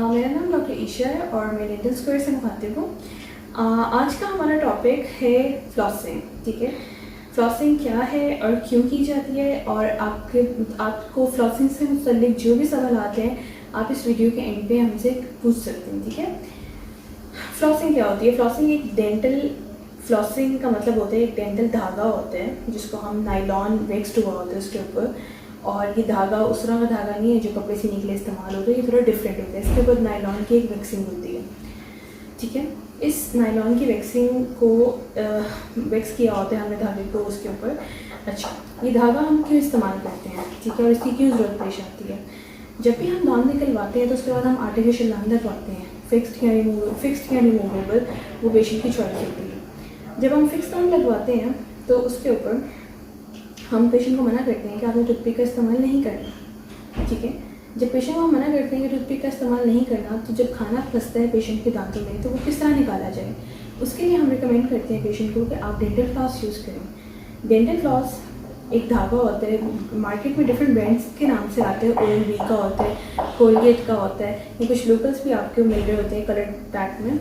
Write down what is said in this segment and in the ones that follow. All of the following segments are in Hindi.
मेरा नाम डॉक्टर ईशा है और मैं डेंटल स्क्वायर से मुखातिब हूँ। आज का हमारा टॉपिक है फ्लॉसिंग। ठीक है, फ्लॉसिंग क्या है और क्यों की जाती है, और आपको फ्लॉसिंग से मुतल्लिक जो भी सवाल आते हैं आप इस वीडियो के एंड पे हमसे पूछ सकते हैं। ठीक है, फ्लॉसिंग क्या होती है? फ्लॉसिंग एक डेंटल फ्लॉसिंग का मतलब होता है एक डेंटल धागा होता है जिसको हम नायलॉन वेक्स्ड हुआ होता है उसके ऊपर, और ये धागा उस तरह का धागा नहीं है जो कपड़े सीने के लिए इस्तेमाल होता है, ये थोड़ा डिफरेंट होता है। इसके बाद नायलॉन की एक वैक्सिंग होती है। ठीक है, इस नायलॉन की वैक्सिंग को वैक्स किया होता है हमने धागे को उसके ऊपर। अच्छा, ये धागा हम क्यों इस्तेमाल करते हैं? ठीक है, और इसकी क्यों ज़रूरत पेश आती है? जब भी हम दांत निकलवाते हैं तो उसके बाद हम आर्टिफिशियल दांत लगवाते हैं, फिक्स्ड या रिमूवेबल, वो पेशेंट की चॉइस होती है। जब हम फिक्स दांत लगवाते हैं तो उसके ऊपर हम पेशेंट को मना करते हैं कि आपने टूथपिक का इस्तेमाल नहीं करना। ठीक है, जब पेशेंट को हम मना करते हैं कि टूथपिक का इस्तेमाल नहीं करना, तो जब खाना फंसता है पेशेंट के दांतों में तो वो किस तरह निकाला जाए, उसके लिए हम रिकमेंड करते हैं पेशेंट को कि आप डेंटल फ्लॉस यूज़ करें। डेंटल फ्लॉस एक धागा होता है, मार्केट में डिफरेंट ब्रांड्स के नाम से आते हैं। ओरल-बी का होता है, कोलगेट का होता है, या कुछ लोकल्स भी आपको मिल रहे होते हैं कलर पैक में।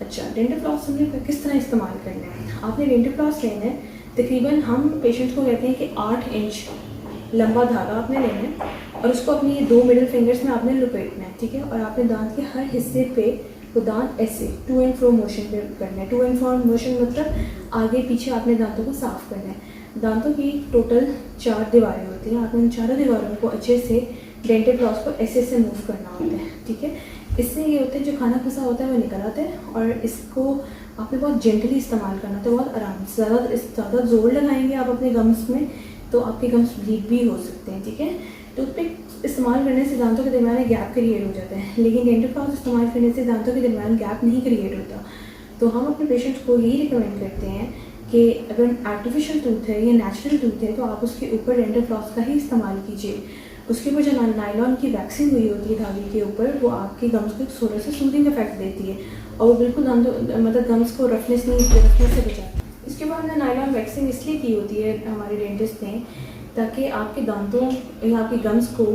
अच्छा, डेंटल फ्लॉस हमने किस तरह इस्तेमाल करना है? आपने डेंटल फ्लॉस लेना है, तकरीबन हम पेशेंट्स को कहते हैं कि 8 इंच लंबा धागा आपने लेना है और उसको अपनी 2 मिडिल फिंगर्स में आपने लपेटना है। ठीक है, और आपने दांत के हर हिस्से पे वो दांत ऐसे टू एंड फ्रो मोशन पे करना है। टू एंड फ्रो मोशन मतलब आगे पीछे आपने दांतों को साफ करना है। दांतों की टोटल 4 दीवारें होती हैं, आपने उन चारों दीवारों को अच्छे से डेंटल फ्लॉस को ऐसे मूव करना होता है। ठीक है, इससे ये होता है जो खाना फंसा होता है वो निकल आता है, और इसको आपने बहुत जेंटली इस्तेमाल करना होता है, बहुत आराम से। ज़्यादा जोर लगाएंगे आप अपने गम्स में तो आपके गम्स ब्लीड भी हो सकते हैं। ठीक है, टूथपिक इस्तेमाल करने से दांतों के दरमियान गैप क्रिएट हो जाता है, लेकिन डेंटल फ्लॉस इस्तेमाल करने से दांतों के दरमियान गैप नहीं क्रिएट होता। तो हम अपने पेशेंट्स को यही रिकमेंड करते हैं कि अगर आर्टिफिशियल टूथ है या नेचुरल टूथ है तो आप उसके ऊपर डेंटल फ्लॉस का ही इस्तेमाल कीजिए। उसके ऊपर जो नायलॉन की वैक्सिंग हुई होती है धागे के ऊपर, वो आपके गम्स को थोड़ा सा सूदिंग इफेक्ट देती है और वो बिल्कुल मतलब गम्स को रफनेस से बचाती है। इसके बाद हमने नायलॉन वैक्सिंग इसलिए की होती है हमारे डेंटिस्ट ने, ताकि आपके दांतों या आपके गम्स को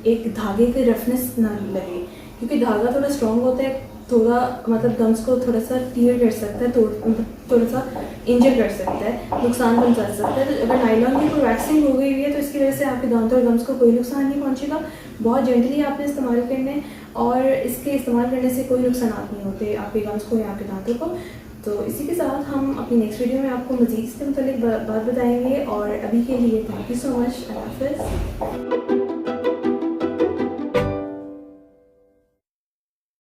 एक धागे की रफनेस ना लगे, क्योंकि धागा थोड़ा स्ट्रॉन्ग होता है, थोड़ा मतलब गम्स को थोड़ा सा टीयर कर सकता है, थोड़ा सा इंजर कर सकता है, नुकसान पहुंचा सकता है। तो अगर नायलॉन की कोई वैक्सिंग हो गई हुई है तो इसकी वजह से आपके दांतों और गम्स को कोई नुकसान नहीं पहुंचेगा। बहुत जेंटली आपने इस्तेमाल करना है और इसके इस्तेमाल करने से कोई नुकसान नहीं होते आपके गम्स को या आपके दांतों को। तो इसी के साथ हम अपनी नेक्स्ट वीडियो में आपको मज़ीद इसके मुतालिक बात बताएंगे, और अभी के लिए थैंक यू सो मच। अल्लाह हाफ़िज़।